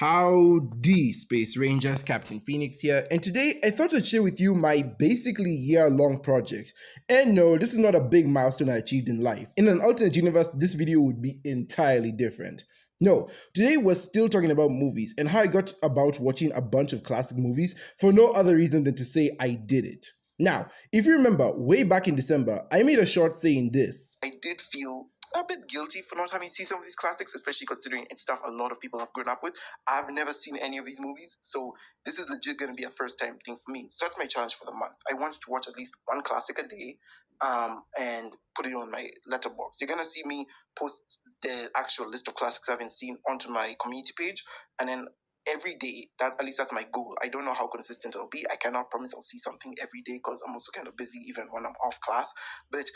Howdy, Space Rangers, Captain Phoenix here, and today I thought I'd share with you my basically year-long project. And no, this is not a big milestone I achieved in life. In an alternate universe, this video would be entirely different. No, today we're still talking about movies and how I got about watching a bunch of classic movies for no other reason than to say I did it. Now, if you remember, way back in December, I made a short saying this. I did feel a bit guilty for not having seen some of these classics, especially considering it's stuff a lot of people have grown up with. I've never seen any of these movies, so this is legit going to be a first-time thing for me. So that's my challenge for the month. I want to watch at least one classic a day and put it on my letterbox. You're going to see me post the actual list of classics I haven't seen onto my community page, and then every day, at least that's my goal. I don't know how consistent it'll be. I cannot promise I'll see something every day because I'm also kind of busy even when I'm off class, but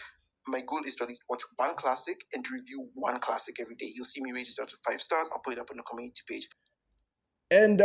my goal is to at least watch one classic and to review one classic every day. You'll see me rate it out of 5 stars. I'll put it up on the community page. And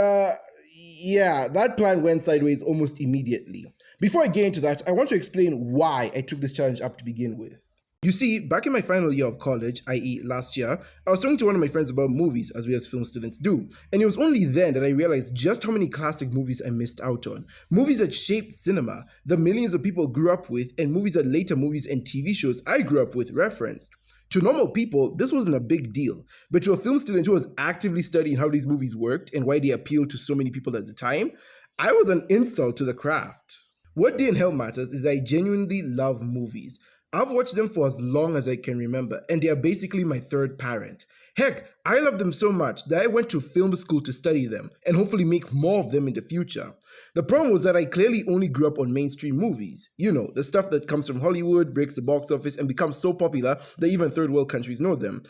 yeah, that plan went sideways almost immediately. Before I get into that, I want to explain why I took this challenge up to begin with. You see, back in my final year of college, i.e. last year, I was talking to one of my friends about movies, as we as film students do, and it was only then that I realized just how many classic movies I missed out on. Movies that shaped cinema, the millions of people grew up with, and movies that later movies and TV shows I grew up with referenced. To normal people, this wasn't a big deal, but to a film student who was actively studying how these movies worked and why they appealed to so many people at the time, I was an insult to the craft. What didn't help matters is I genuinely love movies. I've watched them for as long as I can remember, and they are basically my third parent. Heck, I love them so much that I went to film school to study them, and hopefully make more of them in the future. The problem was that I clearly only grew up on mainstream movies. You know, the stuff that comes from Hollywood, breaks the box office, and becomes so popular that even third world countries know them.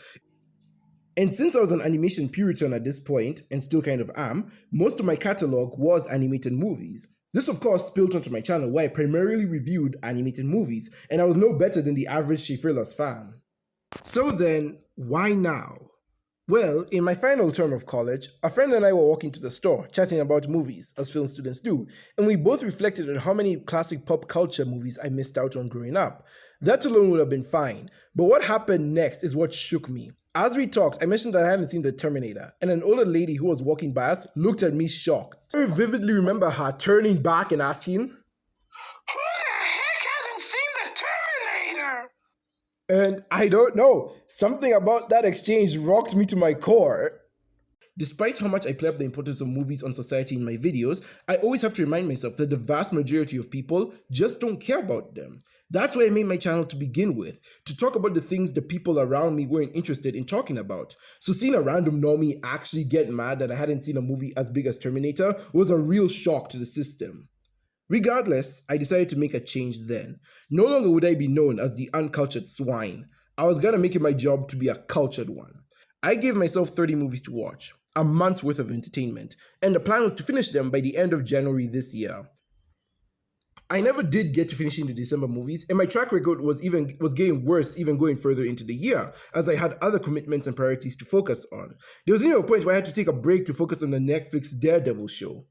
And since I was an animation Puritan at this point, and still kind of am, most of my catalog was animated movies. This of course spilled onto my channel where I primarily reviewed animated movies, and I was no better than the average Shefrillas fan. So then, why now? Well, in my final term of college, a friend and I were walking to the store, chatting about movies, as film students do, and we both reflected on how many classic pop culture movies I missed out on growing up. That alone would have been fine, but what happened next is what shook me. As we talked, I mentioned that I hadn't seen The Terminator, and an older lady who was walking by us looked at me shocked. I vividly remember her turning back and asking, "Who the heck hasn't seen The Terminator?" And I don't know, something about that exchange rocked me to my core. Despite how much I play up the importance of movies on society in my videos, I always have to remind myself that the vast majority of people just don't care about them. That's why I made my channel to begin with, to talk about the things the people around me weren't interested in talking about. So seeing a random normie actually get mad that I hadn't seen a movie as big as Terminator was a real shock to the system. Regardless, I decided to make a change then. No longer would I be known as the uncultured swine. I was gonna make it my job to be a cultured one. I gave myself 30 movies to watch, a month's worth of entertainment, and the plan was to finish them by the end of January this year. I never did get to finishing the December movies, and my track record was getting worse even going further into the year, as I had other commitments and priorities to focus on. There was even a point where I had to take a break to focus on the Netflix Daredevil show.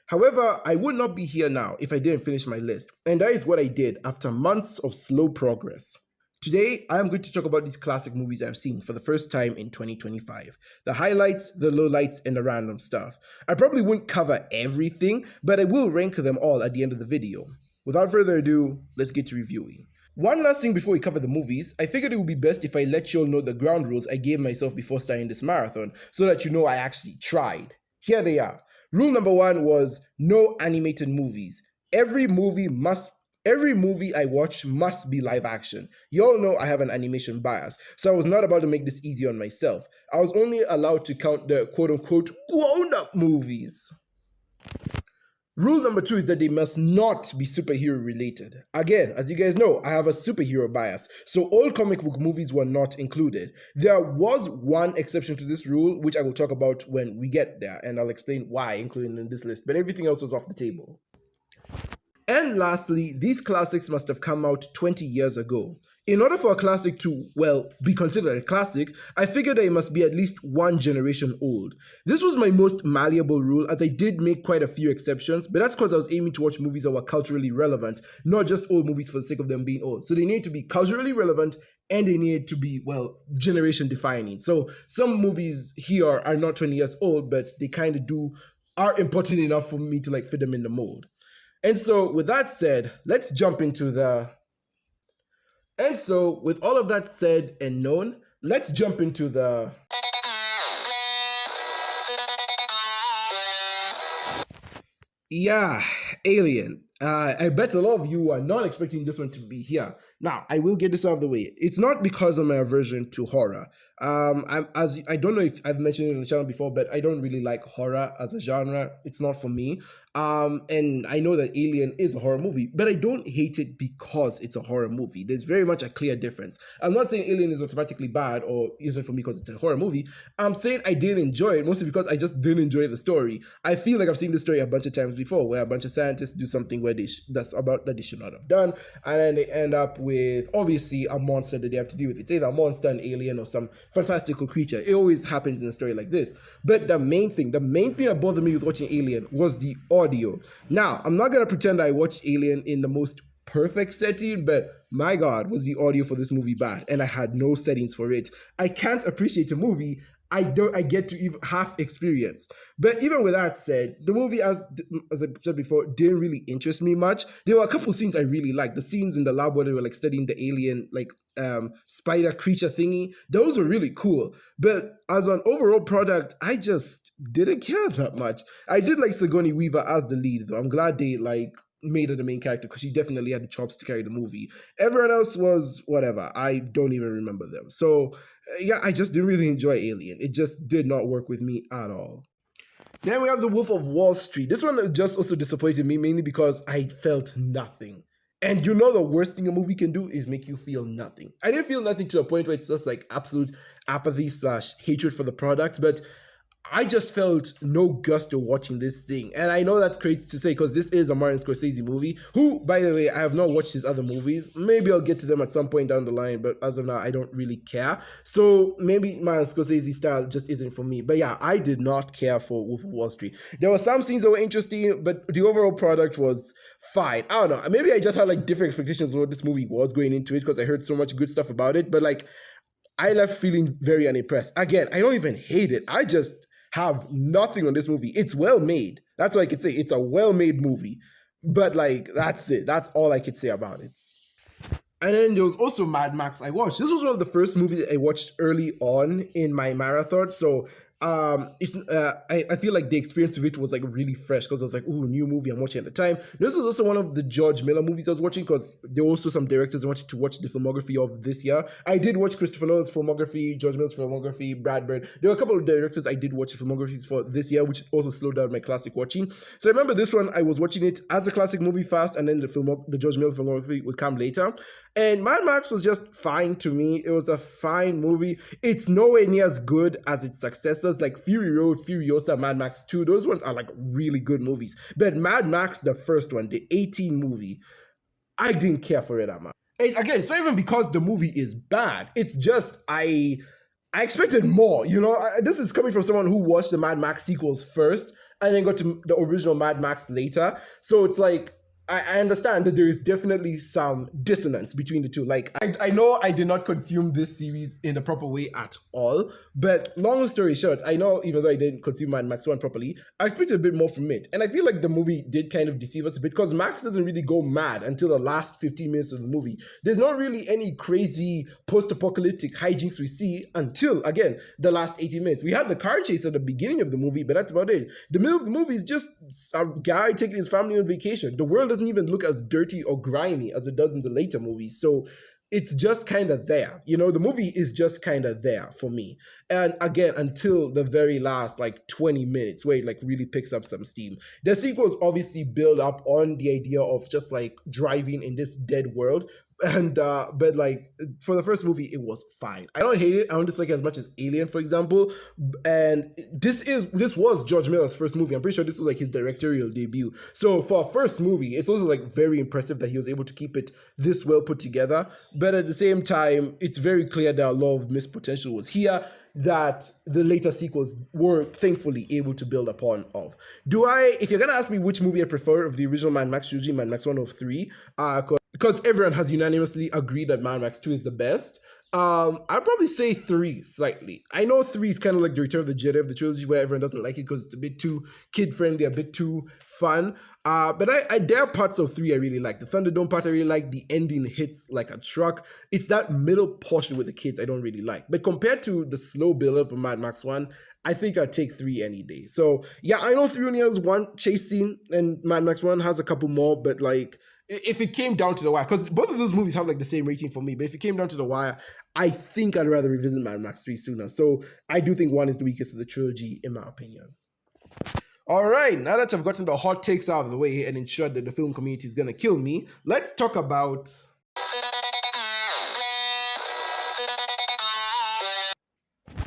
However, I would not be here now if I didn't finish my list, and that is what I did after months of slow progress. Today, I am going to talk about these classic movies I've seen for the first time in 2025. The highlights, the lowlights, and the random stuff. I probably won't cover everything, but I will rank them all at the end of the video. Without further ado, let's get to reviewing. One last thing before we cover the movies, I figured it would be best if I let you all know the ground rules I gave myself before starting this marathon, so that you know I actually tried. Here they are. Rule number 1 was no animated movies. Every movie I watch must be live action. You all know I have an animation bias, so I was not about to make this easy on myself. I was only allowed to count the quote-unquote grown-up movies. Rule number 2 is that they must not be superhero related. Again, as you guys know, I have a superhero bias, so all comic book movies were not included. There was one exception to this rule, which I will talk about when we get there, and I'll explain why included in this list, but everything else was off the table. And lastly, these classics must have come out 20 years ago. In order for a classic to, well, be considered a classic, I figured that it must be at least one generation old. This was my most malleable rule, as I did make quite a few exceptions, but that's because I was aiming to watch movies that were culturally relevant, not just old movies for the sake of them being old. So they need to be culturally relevant and they need to be, well, generation defining. So some movies here are not 20 years old, but they kind of are important enough for me to like fit them in the mold. And so with that said, let's jump into the And so, with all of that said and known, let's jump into the. Yeah, Alien. I bet a lot of you are not expecting this one to be here. Now, I will get this out of the way. It's not because of my aversion to horror. I don't know if I've mentioned it on the channel before, but I don't really like horror as a genre. It's not for me. And I know that Alien is a horror movie, but I don't hate it because it's a horror movie. There's very much a clear difference. I'm not saying Alien is automatically bad or isn't for me because it's a horror movie. I'm saying I didn't enjoy it mostly because I just didn't enjoy the story. I feel like I've seen this story a bunch of times before, where a bunch of scientists do something where that they should not have done, and then they end up with obviously a monster that they have to deal with. It's either a monster, an alien, or some fantastical creature. It always happens in a story like this. But the main thing that bothered me with watching Alien was the audio. Now, I'm not gonna pretend I watched Alien in the most perfect setting, but my God, was the audio for this movie bad, and I had no settings for it. I can't appreciate a movie I get to even half experience. But even with that said, the movie, as I said before, didn't really interest me much. There were a couple scenes I really liked. The scenes in the lab where they were like studying the alien, like spider creature thingy. Those were really cool. But as an overall product, I just didn't care that much. I did like Sigourney Weaver as the lead, though. I'm glad they made her the main character because she definitely had the chops to carry the movie. Everyone else was whatever. I don't even remember them. So yeah, I just didn't really enjoy Alien. It just did not work with me at all. Then we have The Wolf of Wall Street. This one just also disappointed me mainly because I felt nothing. And you know the worst thing a movie can do is make you feel nothing. I didn't feel nothing to a point where it's just like absolute apathy / hatred for the product, but I just felt no gusto watching this thing. And I know that's crazy to say because this is a Martin Scorsese movie, who, by the way, I have not watched his other movies. Maybe I'll get to them at some point down the line, but as of now, I don't really care. So maybe Martin Scorsese style just isn't for me. But yeah, I did not care for Wolf of Wall Street. There were some scenes that were interesting, but the overall product was fine. I don't know. Maybe I just had like different expectations of what this movie was going into it because I heard so much good stuff about it. But like, I left feeling very unimpressed. Again, I don't even hate it. I just have nothing on this movie. It's well made. That's all I could say. It's a well-made movie. But like, that's it. That's all I could say about it. And then there was also Mad Max I watched. This was one of the first movies that I watched early on in my marathon. So I feel like the experience of it was like really fresh because I was like, ooh, new movie I'm watching at the time. This was also one of the George Miller movies I was watching because there were also some directors I wanted to watch the filmography of this year. I did watch Christopher Nolan's filmography, George Miller's filmography, Brad Bird. There were a couple of directors I did watch the filmographies for this year, which also slowed down my classic watching. So I remember this one, I was watching it as a classic movie fast, and then the George Miller filmography would come later. And Mad Max was just fine to me. It was a fine movie. It's nowhere near as good as its successors, like Fury Road, Furiosa, Mad Max 2. Those ones are like really good movies. But Mad Max, the first one, the 18 movie, I didn't care for it that much. And again, it's not even because the movie is bad. It's just I expected more. You know, this is coming from someone who watched the Mad Max sequels first and then got to the original Mad Max later. So it's like, I understand that there is definitely some dissonance between the two. Like, I know I did not consume this series in the proper way at all, but long story short, I know even though I didn't consume Mad Max 1 properly, I expected a bit more from it. And I feel like the movie did kind of deceive us a bit because Max doesn't really go mad until the last 15 minutes of the movie. There's not really any crazy post-apocalyptic hijinks we see until, again, the last 18 minutes. We had the car chase at the beginning of the movie, but that's about it. The middle of the movie is just a guy taking his family on vacation. The world doesn't even look as dirty or grimy as it does in the later movies. So it's just kind of there. You know, the movie is just kind of there for me. And again, until the very last like 20 minutes where it like really picks up some steam. The sequels obviously build up on the idea of just like driving in this dead world. And but like for the first movie, it was fine. I don't hate it. I don't dislike it as much as Alien, for example. And this was George Miller's first movie. I'm pretty sure this was like his directorial debut. So for a first movie, it's also like very impressive that he was able to keep it this well put together. But at the same time, it's very clear that a lot of missed potential was here that the later sequels were thankfully able to build upon of. If you're gonna ask me which movie I prefer of the original Mad Max trilogy, Mad Max 1 of 3, because everyone has unanimously agreed that Mad Max 2 is the best. I'd probably say 3 slightly. I know 3 is kind of like the Return of the Jedi of the trilogy, where everyone doesn't like it because it's a bit too kid-friendly, a bit too fun. But there are parts of 3 I really like. The Thunderdome part I really like. The ending hits like a truck. It's that middle portion with the kids I don't really like. But compared to the slow build-up of Mad Max 1, I think I'd take 3 any day. So yeah, I know 3 only has one chase scene, and Mad Max 1 has a couple more, but like, if it came down to the wire, because both of those movies have like the same rating for me, but if it came down to the wire, I think I'd rather revisit Mad Max 3 sooner. So I do think 1 is the weakest of the trilogy, in my opinion. All right, now that I've gotten the hot takes out of the way and ensured that the film community is going to kill me, let's talk about...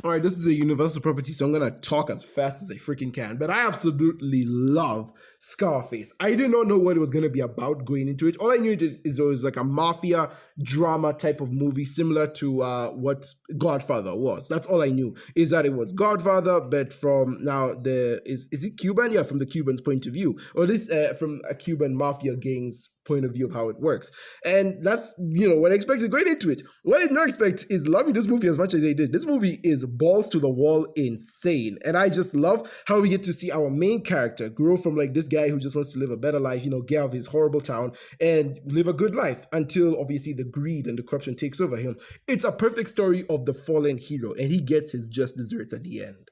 All right, this is a Universal property, so I'm going to talk as fast as I freaking can. But I absolutely love Scarface. I did not know what it was going to be about going into it. All I knew is it was like a mafia drama type of movie, similar to what Godfather was. That's all I knew, is that it was Godfather, but from now, is it Cuban? Yeah, from the Cubans' point of view. Or at least from a Cuban mafia gang's point of view of how it works. And that's, what I expected going into it. What I did not expect is loving this movie as much as they did. This movie is balls to the wall insane. And I just love how we get to see our main character grow from like this guy who just wants to live a better life, get out of his horrible town and live a good life until obviously the greed and the corruption takes over him. It's a perfect story of the fallen hero, and he gets his just desserts at the end.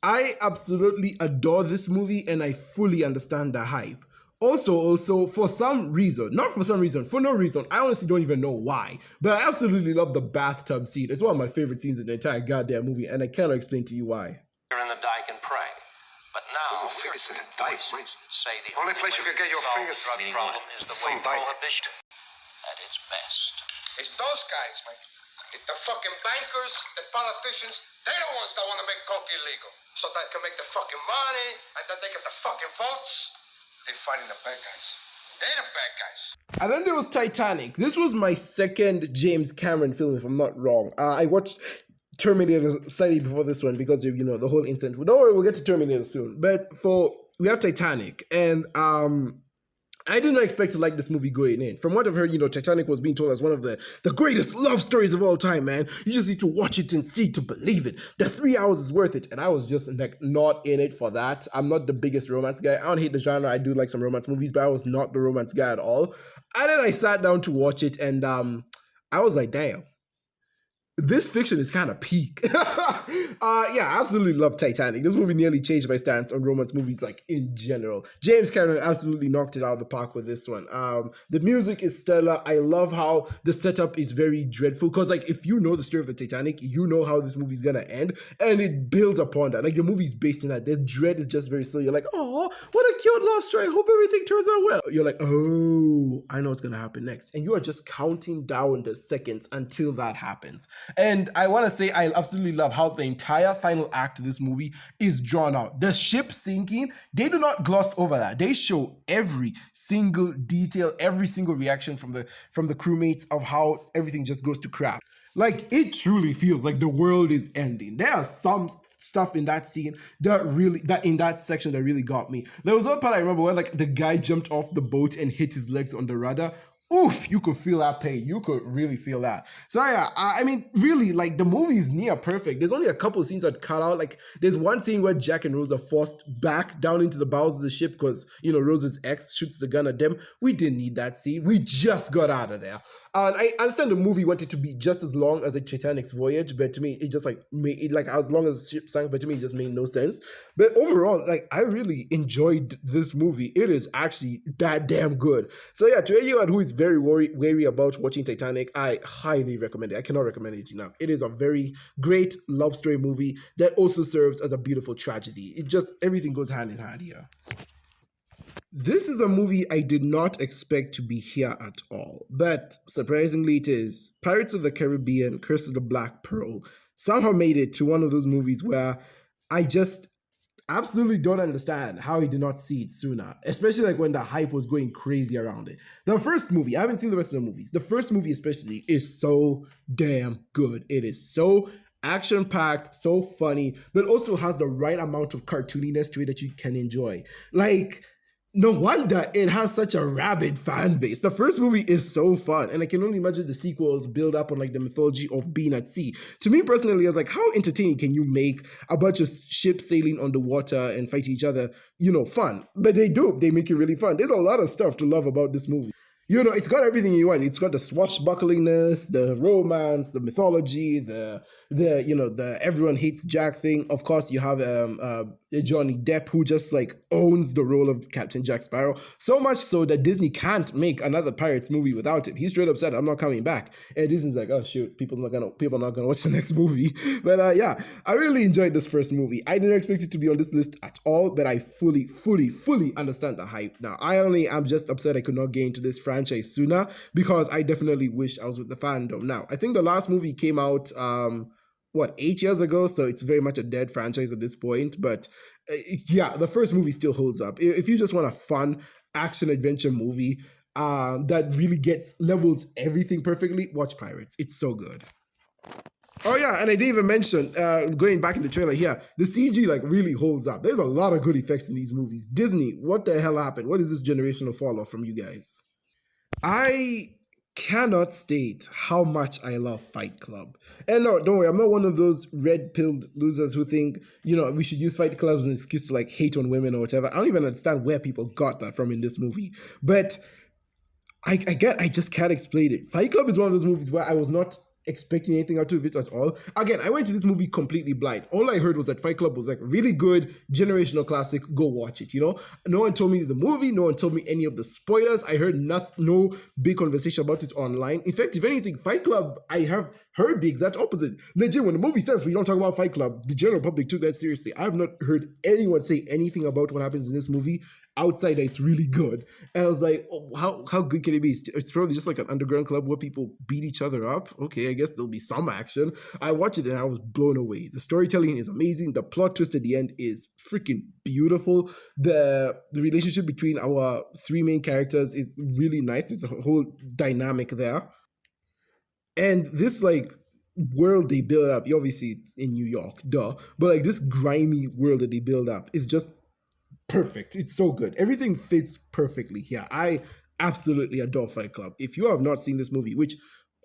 I absolutely adore this movie, and I fully understand the hype. Also, for some reason, not for some reason, for no reason, I honestly don't even know why, but I absolutely love the bathtub scene. It's one of my favorite scenes in the entire goddamn movie, and I cannot explain to you why. You're in the dike and pray. But now, fingers in the dike, mate. Say the only place you can get your fingers in problem is the way prohibition at its best. It's those guys, mate. It's the fucking bankers, the politicians. They're the ones that want to make coke illegal, so they can make the fucking money, and then they get the fucking votes. They're fighting the bad guys. They're the bad guys. And then there was Titanic. This was my second James Cameron film, if I'm not wrong. I watched Terminator slightly before this one because of, the whole incident. Don't worry, we'll get to Terminator soon. But we have Titanic, and I did not expect to like this movie going in. From what I've heard, Titanic was being told as one of the greatest love stories of all time, man. You just need to watch it and see to believe it. The 3 hours is worth it. And I was just like not in it for that. I'm not the biggest romance guy. I don't hate the genre. I do like some romance movies, but I was not the romance guy at all. And then I sat down to watch it, and I was like, damn. This fiction is kind of peak. Yeah, I absolutely love Titanic. This movie nearly changed my stance on romance movies, like in general. James Cameron absolutely knocked it out of the park with this one. The music is stellar. I love how the setup is very dreadful, because like if you know the story of the Titanic, you know how this movie's gonna end, and it builds upon that. Like the movie's based in that. The dread is just very still. You're like, oh, what a cute love story. I hope everything turns out well. You're like, oh, I know what's gonna happen next, and you are just counting down the seconds until that happens. And I want to say I absolutely love how the entire final act of this movie is drawn out. The ship sinking, they do not gloss over that. They show every single detail, every single reaction from the crewmates of how everything just goes to crap. Like, it truly feels like the world is ending. There are some stuff in that scene in that section that really got me. There was one part I remember where like the guy jumped off the boat and hit his legs on the rudder. Oof, you could feel that pain. You could really feel that. So yeah, I mean, really, like the movie is near perfect. There's only a couple of scenes that cut out. Like there's one scene where Jack and Rose are forced back down into the bowels of the ship because, Rose's ex shoots the gun at them. We didn't need that scene. We just got out of there. And I understand the movie wanted to be just as long as the Titanic's voyage, but to me, it just like made it like as long as the ship sank, but to me, it just made no sense. But overall, like I really enjoyed this movie. It is actually that damn good. So yeah, to anyone who is very wary about watching Titanic, I highly recommend it. I cannot recommend it enough. It is a very great love story movie that also serves as a beautiful tragedy. It just, everything goes hand in hand here. This is a movie I did not expect to be here at all, but surprisingly it is. Pirates of the Caribbean, Curse of the Black Pearl somehow made it to one of those movies where I just absolutely don't understand how he did not see it sooner, especially like when the hype was going crazy around it. The first movie, I haven't seen the rest of the movies. The first movie, especially, is so damn good. It is so action packed, so funny, but also has the right amount of cartooniness to it that you can enjoy. Like, no wonder it has such a rabid fan base. The first movie is so fun, and I can only imagine the sequels build up on like the mythology of being at sea. To me personally, I was like, how entertaining can you make a bunch of ships sailing on the water and fighting each other, fun? But they do. They make it really fun. There's a lot of stuff to love about this movie. It's got everything you want. It's got the swashbucklingness, the romance, the mythology, the everyone hates Jack thing. Of course, you have Johnny Depp, who just like owns the role of Captain Jack Sparrow, so much so that Disney can't make another Pirates movie without him. He's straight up said, "I'm not coming back," and Disney's like, "Oh shoot, people are not gonna watch the next movie." But yeah, I really enjoyed this first movie. I didn't expect it to be on this list at all, but I fully understand the hype. Now, I'm just upset I could not get into this franchise sooner, because I definitely wish I was with the fandom. Now, I think the last movie came out 8 years ago, so it's very much a dead franchise at this point. But yeah, the first movie still holds up. If you just want a fun action adventure movie that really levels everything perfectly, watch Pirates. It's so good. Oh yeah, and I didn't even mention, going back in the trailer here, the CG like really holds up. There's a lot of good effects in these movies. Disney, what the hell happened? What is this generational fall off from you guys? I cannot state how much I love Fight Club. And no, don't worry, I'm not one of those red-pilled losers who think, we should use Fight Club as an excuse to like hate on women or whatever. I don't even understand where people got that from in this movie. But I just can't explain it. Fight Club is one of those movies where I was not expecting anything out of it at all. Again, I went to this movie completely blind. All I heard was that Fight Club was like really good, generational classic. Go watch it. No one told me the movie. No one told me any of the spoilers. I heard no big conversation about it online. In fact, if anything, Fight Club, I have heard the exact opposite. Legit, when the movie says we don't talk about Fight Club, the general public took that seriously. I have not heard anyone say anything about what happens in this movie outside that it's really good. And I was like, oh, how good can it be? It's probably just like an underground club where people beat each other up. Okay, I guess there'll be some action. I watched it and I was blown away. The storytelling is amazing. The plot twist at the end is freaking beautiful. The relationship between our three main characters is really nice. There's a whole dynamic there. And this like world they build up, obviously it's in New York, duh. But like this grimy world that they build up is just perfect. It's so good. Everything fits perfectly here. I absolutely adore Fight Club. If you have not seen this movie, which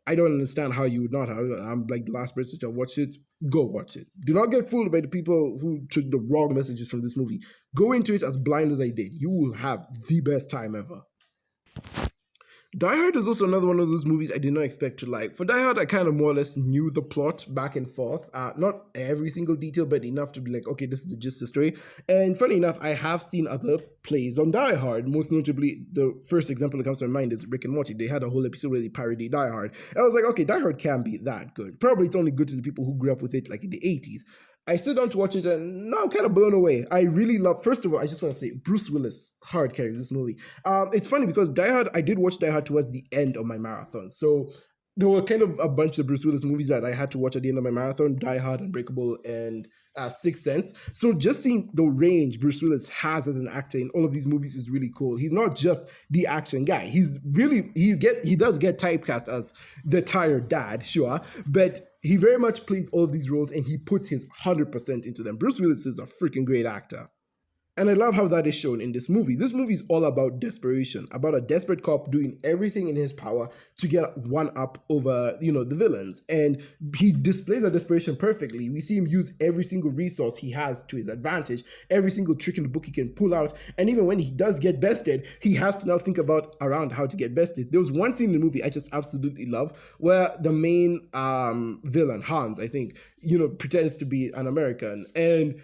I don't understand how you would not have, I'm like the last person to watch it, go watch it. Do not get fooled by the people who took the wrong messages from this movie. Go into it as blind as I did. You will have the best time ever. Die Hard is also another one of those movies I did not expect to like. For Die Hard, I kind of more or less knew the plot back and forth. Not every single detail, but enough to be like, okay, this is just the story. And funny enough, I have seen other plays on Die Hard. Most notably, the first example that comes to my mind is Rick and Morty. They had a whole episode where they parody Die Hard. And I was like, okay, Die Hard can't be that good. Probably it's only good to the people who grew up with it like in the 80s. I sit down to watch it and now I'm kind of blown away. I really love, first of all, I just want to say Bruce Willis hard carries this movie. It's funny because Die Hard, I did watch Die Hard towards the end of my marathon. So there were kind of a bunch of Bruce Willis movies that I had to watch at the end of my marathon: Die Hard, Unbreakable, and Sixth Sense. So just seeing the range Bruce Willis has as an actor in all of these movies is really cool. He's not just the action guy. He's really he does get typecast as the tired dad, sure, but he very much plays all of these roles and he puts his 100% into them. Bruce Willis is a freaking great actor. And I love how that is shown in this movie. This movie is all about desperation, about a desperate cop doing everything in his power to get one up over, the villains. And he displays that desperation perfectly. We see him use every single resource he has to his advantage, every single trick in the book he can pull out. And even when he does get bested, he has to now think around how to get bested. There was one scene in the movie I just absolutely love where the main villain, Hans, I think, pretends to be an American. And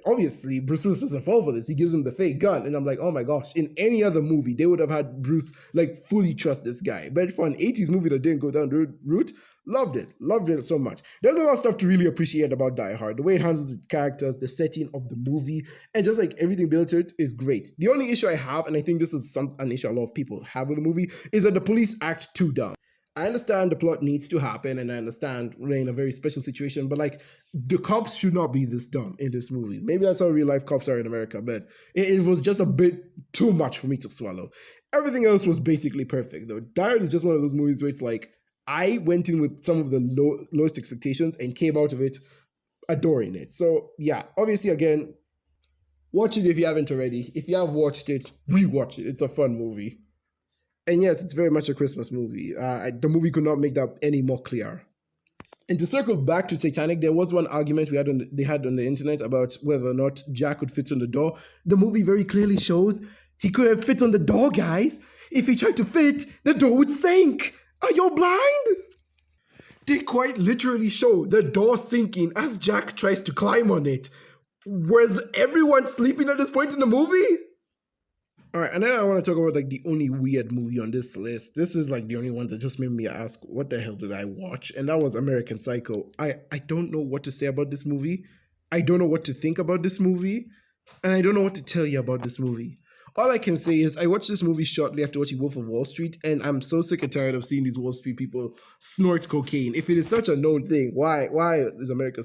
obviously Bruce Willis doesn't fall for this. He gives him the fake gun, and I'm like, oh my gosh! In any other movie, they would have had Bruce like fully trust this guy. But for an '80s movie that didn't go down the route, loved it so much. There's a lot of stuff to really appreciate about Die Hard. The way it handles its characters, the setting of the movie, and just like everything built to it is great. The only issue I have, and I think this is an issue a lot of people have with the movie, is that the police act too dumb. I understand the plot needs to happen, and I understand we're in a very special situation, but like the cops should not be this dumb in this movie. Maybe that's how real life cops are in America, but it was just a bit too much for me to swallow. Everything else was basically perfect, though. Die Hard is just one of those movies where it's like I went in with some of the lowest expectations and came out of it adoring it. So yeah, obviously, again, watch it if you haven't already. If you have watched it, rewatch it. It's a fun movie. And yes, it's very much a Christmas movie. The movie could not make that any more clear. And to circle back to Titanic, there was one argument they had on the internet about whether or not Jack could fit on the door. The movie very clearly shows he could have fit on the door, guys. If he tried to fit, the door would sink. Are you blind? They quite literally show the door sinking as Jack tries to climb on it. Was everyone sleeping at this point in the movie? All right, and then I want to talk about like the only weird movie on this list. This is like the only one that just made me ask, what the hell did I watch? And that was American Psycho. I don't know what to say about this movie. I don't know what to think about this movie. And I don't know what to tell you about this movie. All I can say is I watched this movie shortly after watching Wolf of Wall Street, and I'm so sick and tired of seeing these Wall Street people snort cocaine. If it is such a known thing, why is America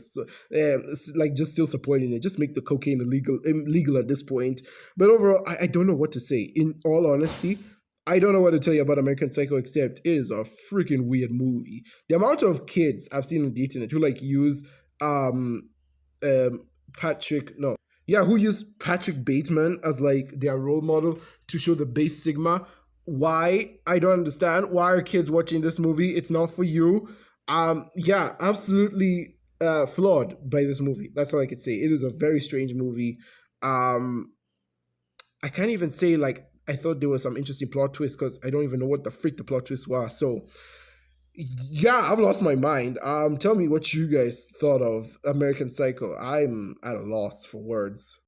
like just still supporting it? Just make the cocaine illegal at this point. But overall, I don't know what to say. In all honesty, I don't know what to tell you about American Psycho except it is a freaking weird movie. The amount of kids I've seen on the internet who like use who used Patrick Bateman as like their role model to show the base sigma. Why? I don't understand. Why are kids watching this movie? It's not for you. Absolutely flawed by this movie. That's all I could say. It is a very strange movie. I can't even say like I thought there was some interesting plot twist because I don't even know what the freak the plot twist was. So yeah, I've lost my mind. Tell me what you guys thought of American Psycho. I'm at a loss for words.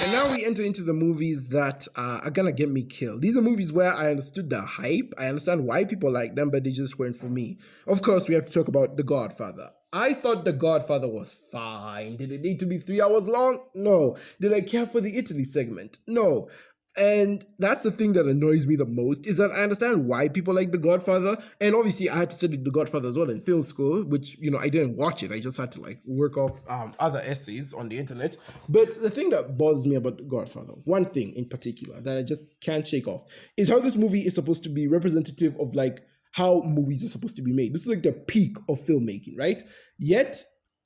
And now we enter into the movies that are gonna get me killed. These are movies where I understood the hype. I understand why people like them, but they just weren't for me. Of course, we have to talk about The Godfather. I thought The Godfather was fine. Did it need to be 3 hours long? No. Did I care for the Italy segment? No. And that's the thing that annoys me the most, is that I understand why people like The Godfather. And obviously I had to study The Godfather as well in film school, which, I didn't watch it. I just had to like work off other essays on the internet. But the thing that bothers me about The Godfather, one thing in particular that I just can't shake off, is how this movie is supposed to be representative of like how movies are supposed to be made. This is like the peak of filmmaking, right? Yet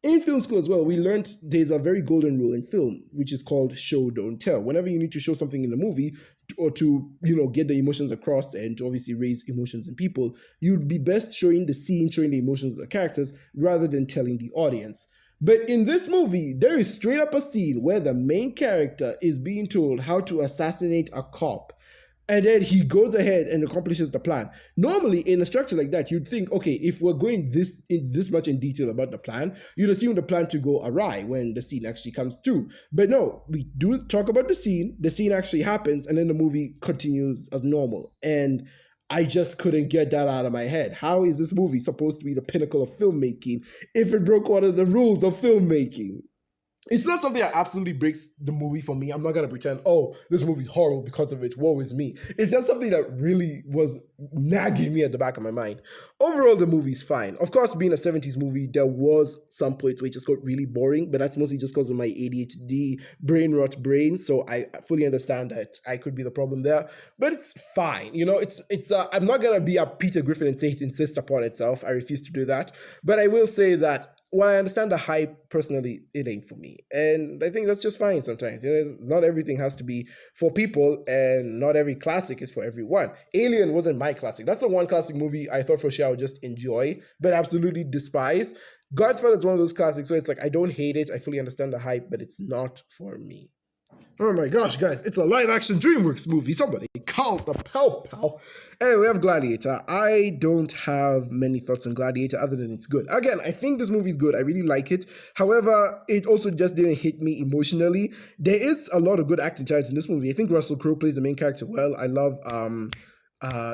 in film school as well, we learned there's a very golden rule in film, which is called show, don't tell. Whenever you need to show something in the movie or to, get the emotions across and to obviously raise emotions in people, you'd be best showing the scene, showing the emotions of the characters rather than telling the audience. But in this movie, there is straight up a scene where the main character is being told how to assassinate a cop. And then he goes ahead and accomplishes the plan. Normally, in a structure like that, you'd think, okay, if we're going this much in detail about the plan, you'd assume the plan to go awry when the scene actually comes through. But no, we do talk about the scene actually happens, and then the movie continues as normal. And I just couldn't get that out of my head. How is this movie supposed to be the pinnacle of filmmaking if it broke one of the rules of filmmaking? It's not something that absolutely breaks the movie for me. I'm not going to pretend, this movie's horrible because of it. Woe is me. It's just something that really was nagging me at the back of my mind. Overall, the movie's fine. Of course, being a 70s movie, there was some points where it just got really boring, but that's mostly just because of my ADHD, brain rot brain. So I fully understand that I could be the problem there, but it's fine. I'm not going to be a Peter Griffin and say it insists upon itself. I refuse to do that. But I will say that while I understand the hype, personally, it ain't for me. And I think that's just fine sometimes. Not everything has to be for people, and not every classic is for everyone. Alien wasn't my classic. That's the one classic movie I thought for sure I would just enjoy, but absolutely despise. Godfather is one of those classics where it's like, I don't hate it. I fully understand the hype, but it's not for me. Oh my gosh, guys, it's a live action Dreamworks movie. Somebody call the pow pow. Anyway, we have Gladiator. I don't have many thoughts on Gladiator other than it's good. Again, I think this movie is good. I really like it. However, it also just didn't hit me emotionally. There is a lot of good acting talent in this movie. I think Russell Crowe plays the main character well. I love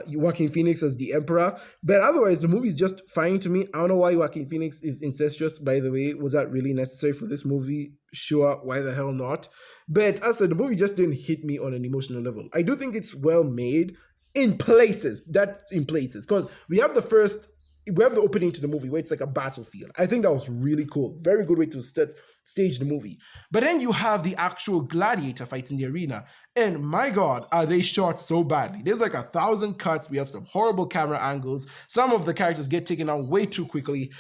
Joaquin Phoenix as the Emperor. But otherwise, the movie is just fine to me. I don't know why Joaquin Phoenix is incestuous, by the way. Was that really necessary for this movie? Sure, why the hell not? But as I said, the movie just didn't hit me on an emotional level. I do think it's well made in places. That's in places. Because we have the opening to the movie where it's like a battlefield. I think that was really cool. Very good way to stage the movie. But then you have the actual gladiator fights in the arena. And my God, are they shot so badly. There's like 1,000 cuts. We have some horrible camera angles. Some of the characters get taken out way too quickly.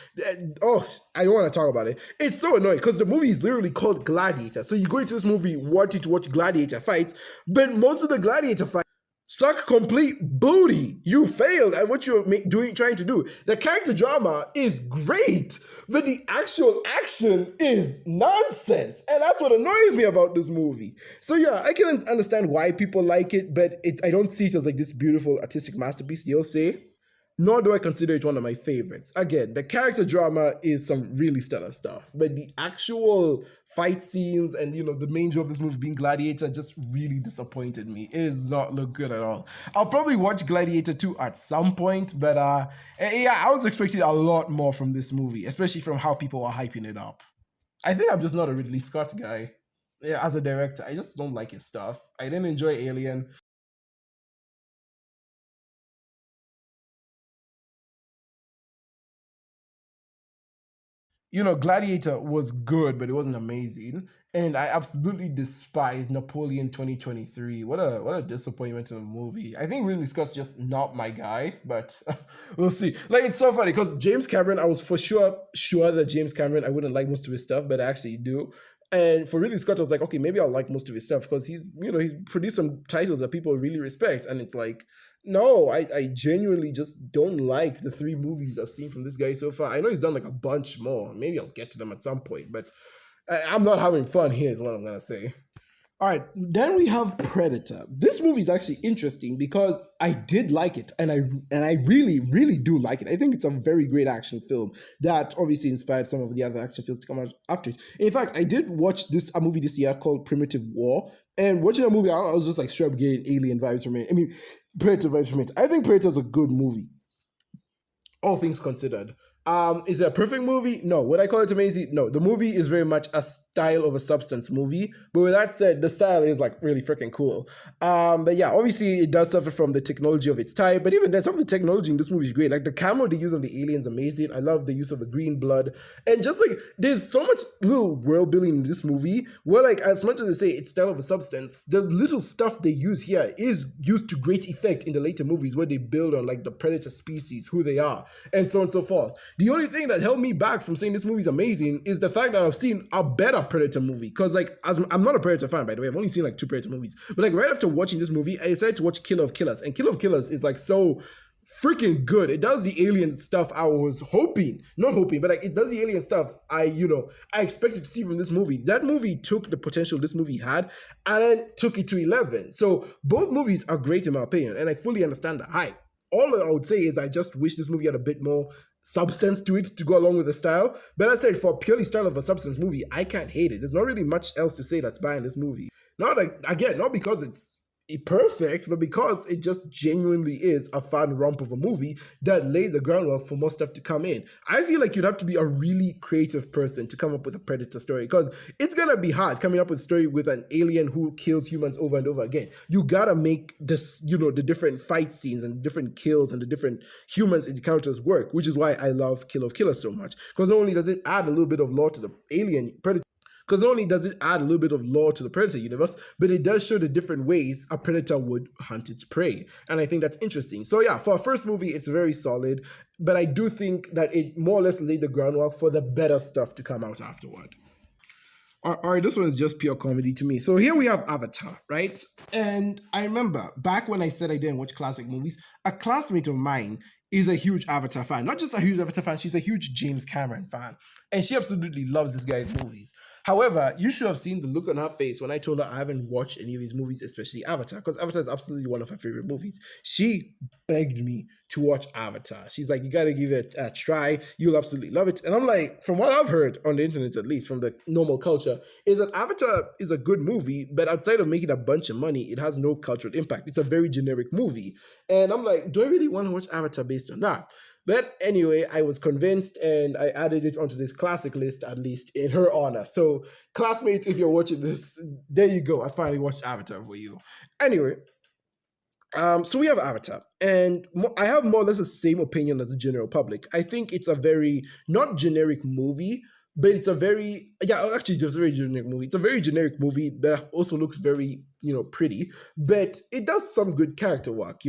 Oh, I don't want to talk about it. It's so annoying because the movie is literally called Gladiator. So you go into this movie wanting to watch gladiator fights, but most of the gladiator fights suck complete booty. You failed at what you're trying to do. The character drama is great, but the actual action is nonsense. And that's what annoys me about this movie. So yeah, I can understand why people like it, but I don't see it as like this beautiful artistic masterpiece, you'll say. Nor do I consider it one of my favorites. Again, the character drama is some really stellar stuff, but the actual fight scenes and, the main job of this movie being Gladiator just really disappointed me. It does not look good at all. I'll probably watch Gladiator 2 at some point, but yeah, I was expecting a lot more from this movie, especially from how people are hyping it up. I think I'm just not a Ridley Scott guy. Yeah, as a director, I just don't like his stuff. I didn't enjoy Alien. Gladiator was good, but it wasn't amazing. And I absolutely despise Napoleon 2023. What a disappointment in a movie. I think Ridley Scott's just not my guy, but we'll see. Like, it's so funny because James Cameron, I was for sure that James Cameron, I wouldn't like most of his stuff, but I actually do. And for Ridley Scott, I was like, okay, maybe I'll like most of his stuff because he's produced some titles that people really respect. And it's like, no, I genuinely just don't like the 3 movies I've seen from this guy so far. I know he's done like a bunch more. Maybe I'll get to them at some point, but I'm not having fun here is what I'm going to say. All right, then we have Predator. This movie is actually interesting because I did like it, and I really, really do like it. I think it's a very great action film that obviously inspired some of the other action films to come out after it. In fact, I did watch a movie this year called Primitive War, and watching that movie, I was just like straight up getting alien vibes from it. I mean, Predator vibes from it. I think Predator is a good movie, all things considered. Is it a perfect movie? No. Would I call it amazing? No. The movie is very much a style of a substance movie. But with that said, the style is like really freaking cool. But yeah, obviously it does suffer from the technology of its time. But even then, some of the technology in this movie is great. Like the camera they use on the aliens, amazing. I love the use of the green blood. And just like there's so much little world building in this movie where like as much as they say it's style of a substance, the little stuff they use here is used to great effect in the later movies where they build on like the predator species, who they are, and so on and so forth. The only thing that held me back from saying this movie is amazing is the fact that I've seen a better Predator movie. Because, like, I'm not a Predator fan, by the way. I've only seen, like, 2 Predator movies. But, like, right after watching this movie, I decided to watch Killer of Killers. And Killer of Killers is, like, so freaking good. It does the alien stuff I was not hoping, but, like, it does the alien stuff I expected to see from this movie. That movie took the potential this movie had and then took it to 11. So, both movies are great in my opinion. And I fully understand the hype. All I would say is I just wish this movie had a bit more substance to it to go along with the style. But I said, for purely style of a substance movie, I can't hate it. There's not really much else to say that's bad in this movie. Not because it's perfect, but because it just genuinely is a fun romp of a movie that laid the groundwork for more stuff to come in. I feel like you'd have to be a really creative person to come up with a Predator story because it's gonna be hard coming up with a story with an alien who kills humans over and over again. You gotta make this, the different fight scenes and the different kills and the different humans encounters work, which is why I love Kill of Killers so much. Because not only does it add a little bit of lore to the alien Predator, because not only does it add a little bit of lore to the Predator universe, but it does show the different ways a Predator would hunt its prey. And I think that's interesting. So yeah, for a first movie, it's very solid. But I do think that it more or less laid the groundwork for the better stuff to come out afterward. All right, this one is just pure comedy to me. So here we have Avatar, right? And I remember back when I said I didn't watch classic movies, a classmate of mine is a huge Avatar fan. Not just a huge Avatar fan, she's a huge James Cameron fan. and she absolutely loves this guy's movies. However, you should have seen the look on her face when I told her I haven't watched any of his movies, especially Avatar, because Avatar is absolutely one of her favorite movies. She begged me to watch Avatar. She's like, you gotta give it a try. You'll absolutely love it. And I'm like, from what I've heard on the internet, at least from the normal culture, is that Avatar is a good movie, but outside of making a bunch of money, it has no cultural impact. It's a very generic movie. And I'm like, do I really want to watch Avatar based on that? But anyway, I was convinced and I added it onto this classic list, at least in her honor. So, classmates, if you're watching this, there you go. I finally watched Avatar for you. Anyway, so we have Avatar, and I have more or less the same opinion as the general public. I think it's a very not generic movie, but it's a very actually just a very generic movie. It's a very generic movie that also looks very pretty, but it does some good character work.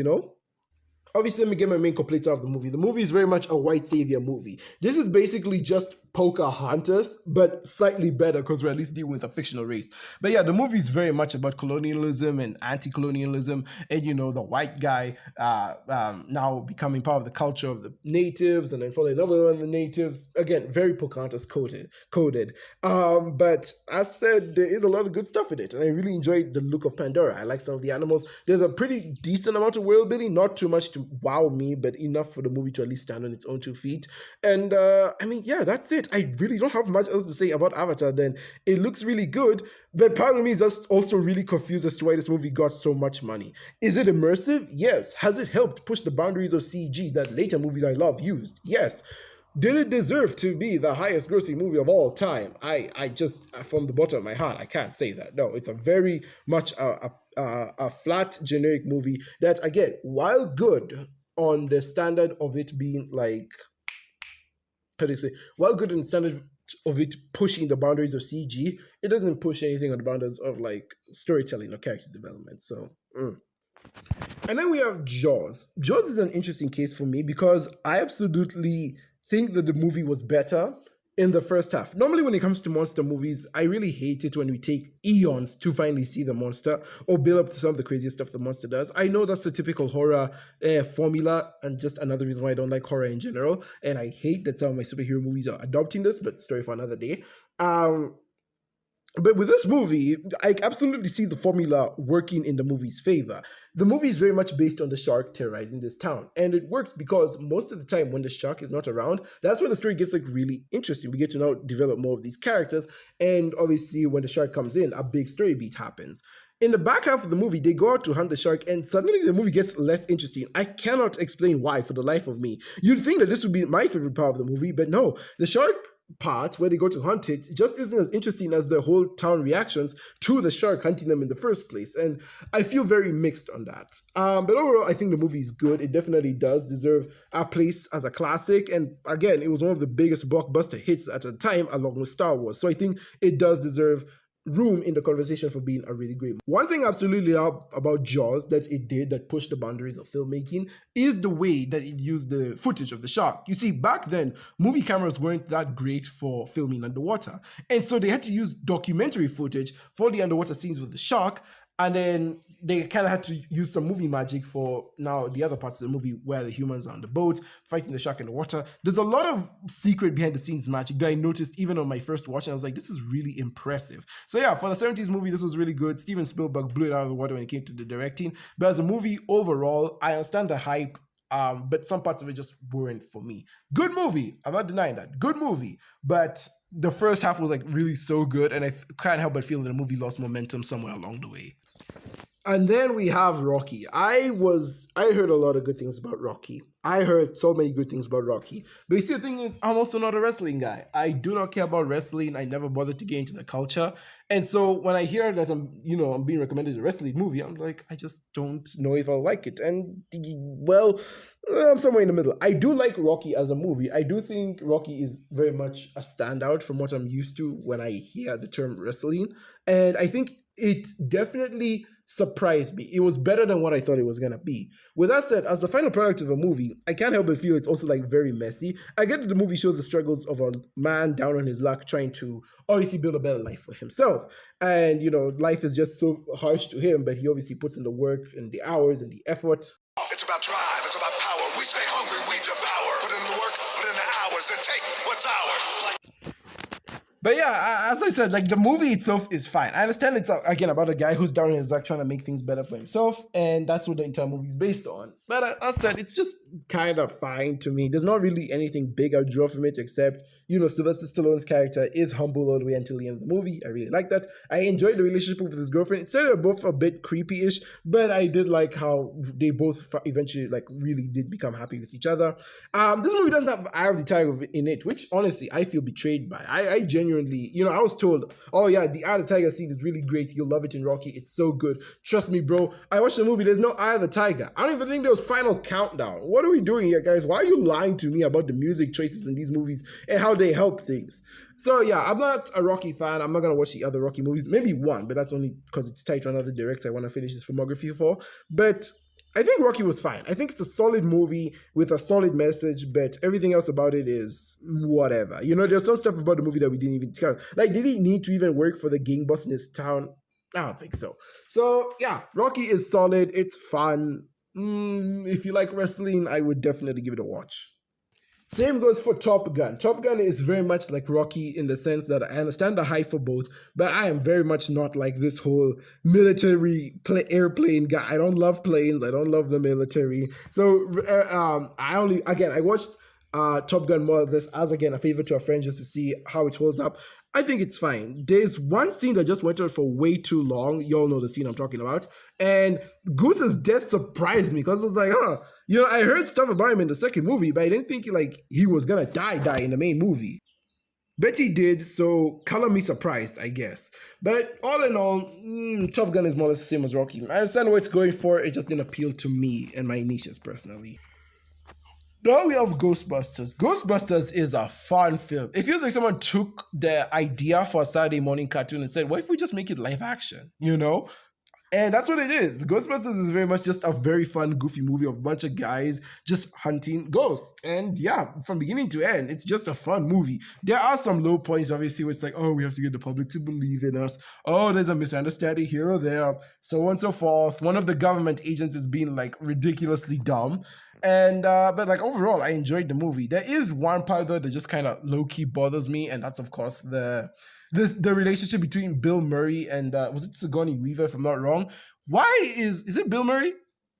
Obviously, let me get my main complaints out of the movie. The movie is very much a white savior movie. This is basically just Pocahontas, but slightly better because we're at least dealing with a fictional race. But yeah, the movie is very much about colonialism and anti-colonialism, and the white guy now becoming part of the culture of the natives and then falling in love with the natives. Again, very Pocahontas coded. But as said, there is a lot of good stuff in it, and I really enjoyed the look of Pandora. I like some of the animals. There's a pretty decent amount of world building, not too much to wow me, but enough for the movie to at least stand on its own 2 feet. And that's it. I really don't have much else to say about Avatar then. It looks really good, but part of me is just also really confused as to why this movie got so much money. Is it immersive? Yes. Has it helped push the boundaries of CG that later movies I love used? Yes. Did it deserve to be the highest grossing movie of all time? I just, from the bottom of my heart, I can't say that. No, it's a very much a flat, generic movie that, again, while good on the standard of it being like, while good on the standard of it pushing the boundaries of CG, it doesn't push anything on the boundaries of like storytelling or character development. So, And then we have Jaws. Jaws is an interesting case for me because I absolutely think that the movie was better in the first half. Normally, when it comes to monster movies, I really hate it when we take eons to finally see the monster or build up to some of the craziest stuff the monster does. I know that's the typical horror formula, and just another reason why I don't like horror in general. And I hate that some of my superhero movies are adopting this, but story for another day. But with this movie, I absolutely see the formula working in the movie's favor. The movie is very much based on the shark terrorizing this town. And it works because most of the time when the shark is not around, that's when the story gets like really interesting. We get to now develop more of these characters. And obviously when the shark comes in, a big story beat happens. In the back half of the movie, they go out to hunt the shark, and suddenly the movie gets less interesting. I cannot explain why for the life of me. You'd think that this would be my favorite part of the movie, but no. The shark part where they go to hunt it just isn't as interesting as the whole town reactions to the shark hunting them in the first place, and I feel very mixed on that. But overall, I think the movie is good. It definitely does deserve a place as a classic, and again, it was one of the biggest blockbuster hits at the time along with Star Wars, so I think it does deserve room in the conversation for being a really great movie. One thing I absolutely love about Jaws that it did that pushed the boundaries of filmmaking is the way that it used the footage of the shark. You see, back then, movie cameras weren't that great for filming underwater. And so they had to use documentary footage for the underwater scenes with the shark. And then they kind of had to use some movie magic for now the other parts of the movie where the humans are on the boat, fighting the shark in the water. There's a lot of secret behind the scenes magic that I noticed even on my first watch, and I was like, this is really impressive. So yeah, for the 70s movie, this was really good. Steven Spielberg blew it out of the water when it came to the directing. But as a movie overall, I understand the hype, but some parts of it just weren't for me. Good movie. I'm not denying that. Good movie. But the first half was like really so good, and I can't help but feel that the movie lost momentum somewhere along the way. And then we have Rocky. I heard a lot of good things about Rocky. I heard so many good things about Rocky. But you see, the thing is, I'm also not a wrestling guy. I do not care about wrestling. I never bothered to get into the culture. And so when I hear that I'm being recommended a wrestling movie, I'm like, I just don't know if I'll like it. And well, I'm somewhere in the middle. I do like Rocky as a movie. I do think Rocky is very much a standout from what I'm used to when I hear the term wrestling. And I think it definitely surprised me. It was better than what I thought it was going to be. With that said, as the final product of a movie, I can't help but feel it's also like very messy. I get that the movie shows the struggles of a man down on his luck trying to obviously build a better life for himself. And, life is just so harsh to him, but he obviously puts in the work and the hours and the effort. It's about drive, it's about power. We stay hungry, we devour. Put in the work, put in the hours, and take what's ours. But yeah, as I said, like the movie itself is fine. I understand it's again about a guy who's down in his luck trying to make things better for himself, and that's what the entire movie is based on. But as I said, it's just kind of fine to me. There's not really anything big I draw from it except, you know, Sylvester Stallone's character is humble all the way until the end of the movie. I really like that. I enjoyed the relationship with his girlfriend. It said they're both a bit creepy-ish, but I did like how they both eventually like really did become happy with each other. This movie doesn't have Eye of the Tiger in it, which honestly I feel betrayed by. I genuinely, you know, I was told, oh yeah, the Eye of the Tiger scene is really great. You'll love it in Rocky. It's so good. Trust me, bro. I watched the movie. There's no Eye of the Tiger. I don't even think there was Final Countdown. What are we doing here, guys? Why are you lying to me about the music choices in these movies and how they help things? So yeah, I'm not a Rocky fan. I'm not gonna watch the other Rocky movies. Maybe one, but that's only because it's tied to another director I want to finish his filmography for. But I think Rocky was fine. I think it's a solid movie with a solid message, but everything else about it is whatever. You know, there's some stuff about the movie that we didn't even count. Like, did he need to even work for the gang boss in his town? I don't think so. So yeah, Rocky is solid. It's fun. If you like wrestling, I would definitely give it a watch. Same goes for Top Gun. Top Gun is very much like Rocky in the sense that I understand the hype for both, but I am very much not like this whole military airplane guy. I don't love planes. I don't love the military. So I watched Top Gun more of this as, again, a favor to a friend just to see how it holds up. I think it's fine. There's one scene that just went on for way too long. You all know the scene I'm talking about. And Goose's death surprised me because I was like, you know, I heard stuff about him in the second movie, but I didn't think he was gonna die in the main movie. But he did, so color me surprised, I guess. But all in all, Top Gun is more or less the same as Rocky. I understand what it's going for, it just didn't appeal to me and my niches personally. Now we have Ghostbusters. Ghostbusters is a fun film. It feels like someone took the idea for a Saturday morning cartoon and said, what if we just make it live action, you know? And that's what it is. Ghostbusters is very much just a very fun, goofy movie of a bunch of guys just hunting ghosts. And yeah, from beginning to end, it's just a fun movie. There are some low points, obviously, where it's like, oh, we have to get the public to believe in us. Oh, there's a misunderstanding here or there, so on and so forth. One of the government agents is being like ridiculously dumb. And but like overall, I enjoyed the movie. There is one part though that just kind of low-key bothers me, and that's of course the relationship between Bill Murray and was it Sigourney Weaver, if I'm not wrong. Why is it Bill Murray?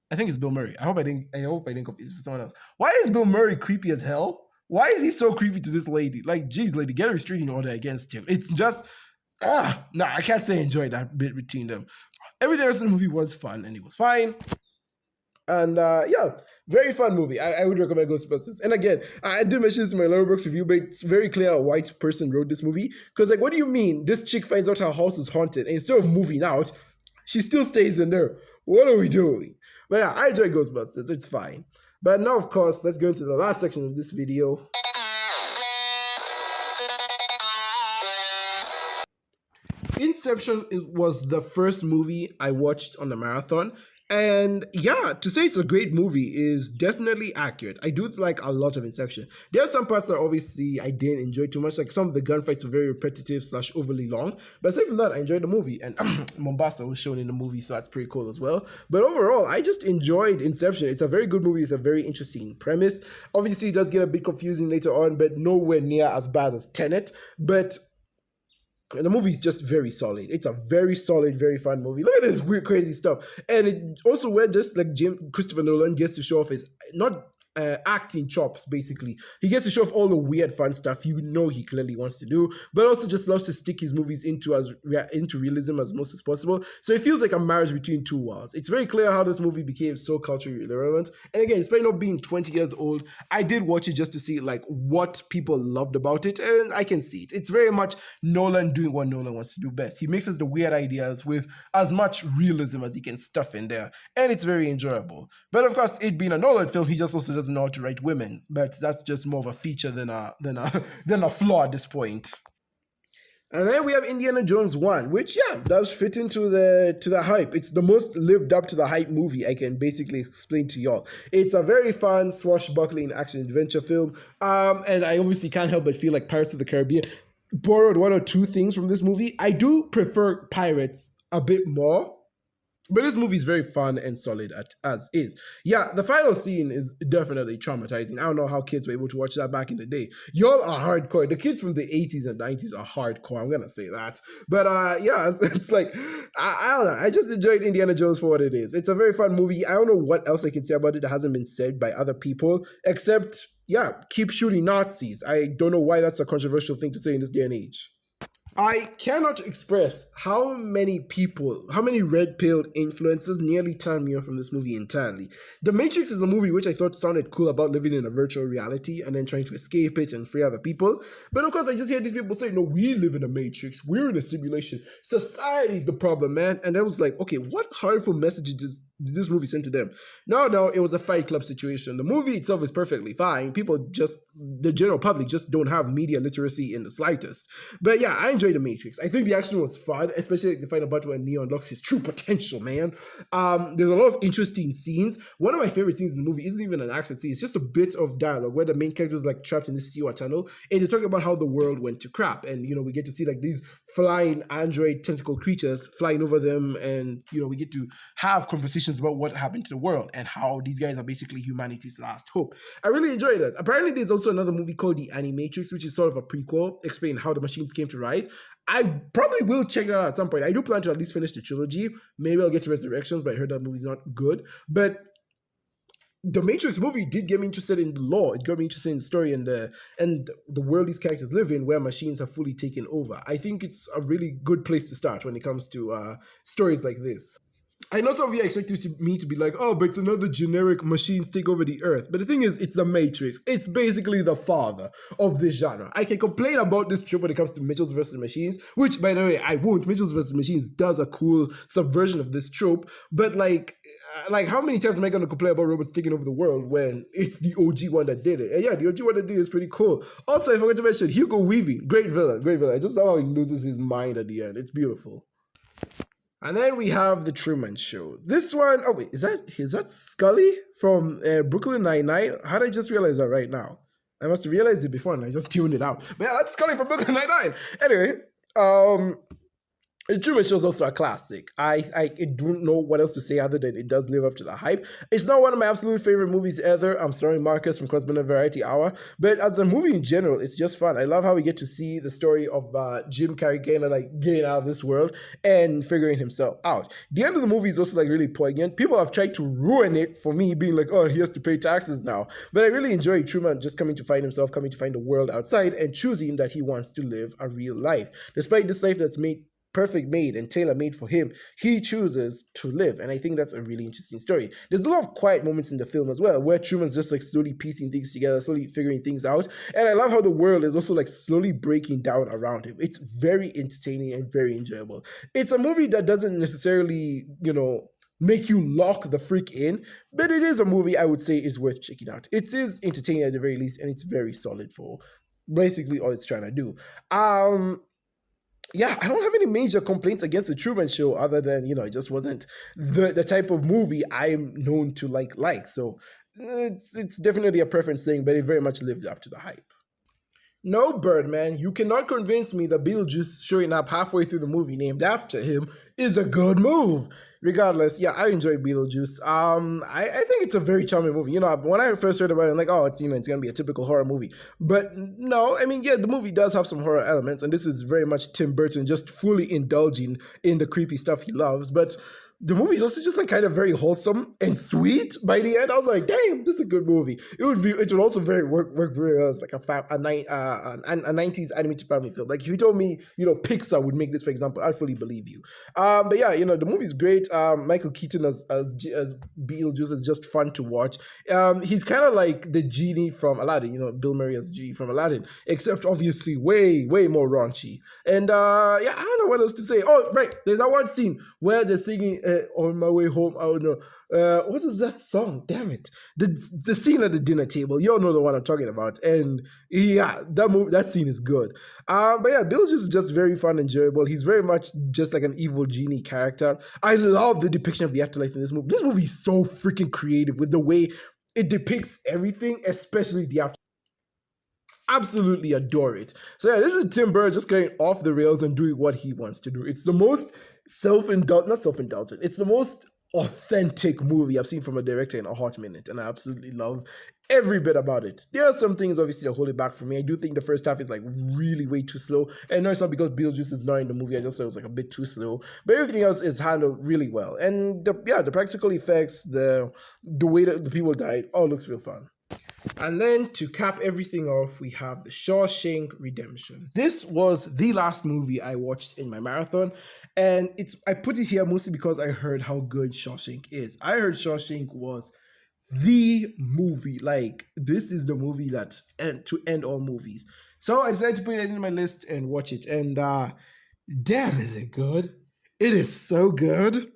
I think it's Bill Murray. I hope I didn't confuse it for someone else. Why is Bill Murray creepy as hell? Why is he so creepy to this lady? Like, geez, lady, get a restraining order against him. It's just I can't say I enjoyed that bit between them. Everything else in the movie was fun and it was fine. And yeah, very fun movie. I would recommend Ghostbusters. And again, I did mention this in my Letterboxd review, but it's very clear a white person wrote this movie. Because like, what do you mean? This chick finds out her house is haunted, and instead of moving out, she still stays in there. What are we doing? But yeah, I enjoy Ghostbusters. It's fine. But now, of course, let's go into the last section of this video. Inception was the first movie I watched on the marathon. And yeah, to say it's a great movie is definitely accurate. I do like a lot of Inception. There are some parts that obviously I didn't enjoy too much. Like some of the gunfights were very repetitive / overly long. But aside from that, I enjoyed the movie. And Mombasa was shown in the movie, so that's pretty cool as well. But overall, I just enjoyed Inception. It's a very good movie with a very interesting premise. Obviously, it does get a bit confusing later on, but nowhere near as bad as Tenet. But the movie is just very solid. It's a very solid, very fun movie. Look at this weird, crazy stuff. And it also where just like Christopher Nolan gets to show off his not acting chops, basically. He gets to show off all the weird, fun stuff you know he clearly wants to do, but also just loves to stick his movies into realism as much as possible. So it feels like a marriage between two worlds. It's very clear how this movie became so culturally relevant. And again, despite not being 20 years old, I did watch it just to see like what people loved about it, and I can see it. It's very much Nolan doing what Nolan wants to do best. He mixes the weird ideas with as much realism as he can stuff in there, and it's very enjoyable. But of course, it being a Nolan film, he just also doesn't know how to write women, but that's just more of a feature than a flaw at this point. And then we have Indiana Jones 1, which yeah, does fit into the hype. It's the most lived up to the hype movie I can basically explain to y'all. It's a very fun, swashbuckling action adventure film. And I obviously can't help but feel like Pirates of the Caribbean borrowed one or two things from this movie. I do prefer Pirates a bit more. But this movie is very fun and solid as is. Yeah, the final scene is definitely traumatizing. I don't know how kids were able to watch that back in the day. Y'all are hardcore. The kids from the 80s and 90s are hardcore. I'm gonna say that. But yeah, it's like I don't know. I just enjoyed Indiana Jones for what it is. It's a very fun movie. I don't know what else I can say about it that hasn't been said by other people, except yeah, keep shooting Nazis. I don't know why that's a controversial thing to say in this day and age. I cannot express how many people, how many red-pilled influences nearly turned me off from this movie entirely. The Matrix is a movie which I thought sounded cool about living in a virtual reality and then trying to escape it and free other people. But of course, I just hear these people say, no, we live in a Matrix. We're in a simulation. Society's the problem, man. And I was like, okay, what harmful messages did this movie send to them? No, it was a Fight Club situation. The movie itself is perfectly fine. People just, the general public just don't have media literacy in the slightest. But yeah, I enjoyed The Matrix. I think the action was fun, especially the final battle when Neo unlocks his true potential, man. There's a lot of interesting scenes. One of my favorite scenes in the movie isn't even an action scene. It's just a bit of dialogue where the main character is like trapped in this sewer tunnel and they're talking about how the world went to crap. And, we get to see like these flying android tentacle creatures flying over them. And, we get to have conversations about what happened to the world and how these guys are basically humanity's last hope. I really enjoyed it. Apparently, there's also another movie called The Animatrix, which is sort of a prequel, explaining how the machines came to rise. I probably will check that out at some point. I do plan to at least finish the trilogy. Maybe I'll get to Resurrections, but I heard that movie's not good. But the Matrix movie did get me interested in the lore. It got me interested in the story and the world these characters live in, where machines have fully taken over. I think it's a really good place to start when it comes to stories like this. I know some of you are expecting me to be like, oh, but it's another generic machines take over the earth. But the thing is, it's the Matrix. It's basically the father of this genre. I can complain about this trope when it comes to Mitchells vs. Machines, which, by the way, I won't. Mitchells vs. Machines does a cool subversion of this trope. But like how many times am I going to complain about robots taking over the world when it's the OG one that did it? And yeah, the OG one that did it is pretty cool. Also, I forgot to mention Hugo Weaving. Great villain, great villain. I just love how he loses his mind at the end. It's beautiful. And then we have The Truman Show. This one, oh wait, is that Scully from Brooklyn Nine-Nine? How did I just realize that right now? I must have realized it before and I just tuned it out. But yeah, that's Scully from Brooklyn Nine-Nine. Anyway, The Truman Show is also a classic. I don't know what else to say other than it does live up to the hype. It's not one of my absolute favorite movies ever. I'm sorry, Marcus from Crossbender Variety Hour. But as a movie in general, it's just fun. I love how we get to see the story of Jim Carrey getting out of this world and figuring himself out. The end of the movie is also really poignant. People have tried to ruin it for me, being like, oh, he has to pay taxes now. But I really enjoy Truman just coming to find himself, coming to find the world outside, and choosing that he wants to live a real life. Despite this life that's perfect made and tailor made for him, he chooses to live. And I think that's a really interesting story. There's a lot of quiet moments in the film as well, where Truman's just slowly piecing things together, slowly figuring things out. And I love how the world is also slowly breaking down around him. It's very entertaining and very enjoyable. It's a movie that doesn't necessarily, make you lock the freak in, but it is a movie I would say is worth checking out. It is entertaining at the very least, and it's very solid for basically all it's trying to do. Yeah, I don't have any major complaints against The Truman Show other than, it just wasn't the type of movie I'm known to like. So it's definitely a preference thing, but it very much lived up to the hype. No, Birdman, you cannot convince me that Beetlejuice showing up halfway through the movie named after him is a good move. Regardless, yeah, I enjoyed Beetlejuice. I think it's a very charming movie. When I first heard about it, I'm like, oh, it's gonna be a typical horror movie. But no, I mean, yeah, the movie does have some horror elements, and this is very much Tim Burton just fully indulging in the creepy stuff he loves. But the movie is also just kind of very wholesome and sweet by the end. I was like, damn, this is a good movie. It would also work very well as a 90s animated family film. If you told me, Pixar would make this, for example, I'd fully believe you. But yeah, the movie's great. Michael Keaton as Beetlejuice is just fun to watch. He's kind of like the genie from Aladdin, Bill Murray as Genie from Aladdin, except obviously way, way more raunchy. And yeah, I don't know what else to say. Oh, right, there's that one scene where they're singing On My Way Home. I don't know. What is that song? Damn it. The scene at the dinner table. You all know the one I'm talking about. And yeah, that scene is good. But yeah, Beetlejuice is just very fun and enjoyable. He's very much just like an evil genie character. I love the depiction of the afterlife in this movie. This movie is so freaking creative with the way it depicts everything, especially the afterlife. absolutely adore it. So yeah, this is Tim Burr just going off the rails and doing what he wants to do. It's the most not self-indulgent. It's the most authentic movie I've seen from a director in a hot minute, and I absolutely love every bit about it. There are some things obviously that hold it back for me. I do think the first half is like really way too slow. And no, it's not because Beetlejuice is not in the movie. I just thought it was like a bit too slow. But everything else is handled really well. And the practical effects, the way that the people died, all looks real fun. And then to cap everything off, we have The Shawshank Redemption. This was the last movie I watched in my marathon, and I put it here mostly because I heard how good Shawshank is. I heard Shawshank was the movie. Like, this is the movie that to end all movies. So I decided to put it in my list and watch it. And damn, is it good? It is so good.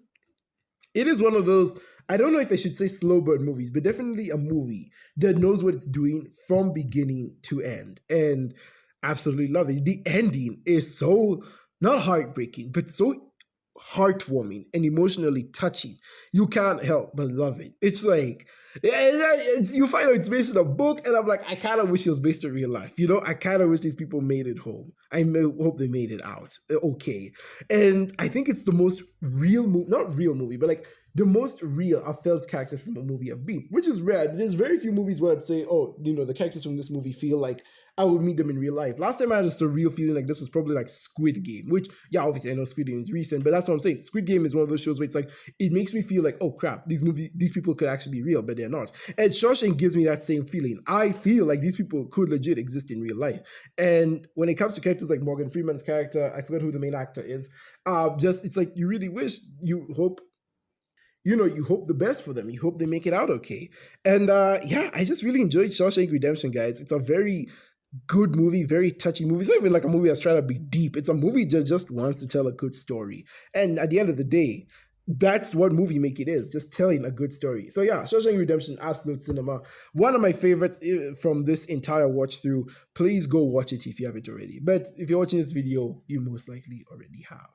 It is one of those, I don't know if I should say slow burn movies, but definitely a movie that knows what it's doing from beginning to end. And absolutely love it. The ending is so, not heartbreaking, but so heartwarming and emotionally touching. You can't help but love it. It's like, you find out it's based on a book, and I'm like, I kind of wish it was based on real life. I kind of wish these people made it home. Hope they made it out okay. And I think it's the most real movie, not real movie, but like the most real I've felt characters from a movie have been, which is rare. There's very few movies where I'd say, oh, the characters from this movie feel like I would meet them in real life. Last time I had a surreal feeling like this was probably like Squid Game, which, yeah, obviously I know Squid Game is recent, but that's what I'm saying. Squid Game is one of those shows where it's like, it makes me feel like, oh crap, these people could actually be real, but they're not. And Shawshank gives me that same feeling. I feel like these people could legit exist in real life. And when it comes to characters like Morgan Freeman's character, I forgot who the main actor is, it's like you really wish, you hope the best for them. You hope they make it out okay. And I just really enjoyed Shawshank Redemption, guys. It's a very good movie, very touchy movie. It's not even like a movie that's trying to be deep. It's a movie that just wants to tell a good story. And at the end of the day, that's what movie make it is, just telling a good story. So yeah, Shawshank Redemption, absolute cinema. One of my favorites from this entire watch through. Please go watch it if you haven't already. But if you're watching this video, you most likely already have.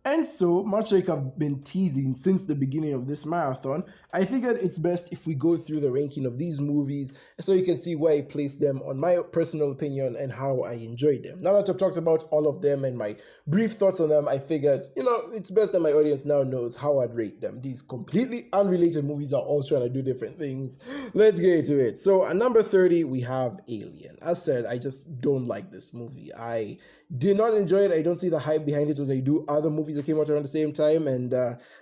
And so, much like I've been teasing since the beginning of this marathon, I figured it's best if we go through the ranking of these movies so you can see where I place them on my personal opinion and how I enjoyed them. Now that I've talked about all of them and my brief thoughts on them, I figured, it's best that my audience now knows how I'd rate them. These completely unrelated movies are all trying to do different things. Let's get into it. So, at number 30, we have Alien. As said, I just don't like this movie. I did not enjoy it. I don't see the hype behind it as I do other movies that came out around the same time, and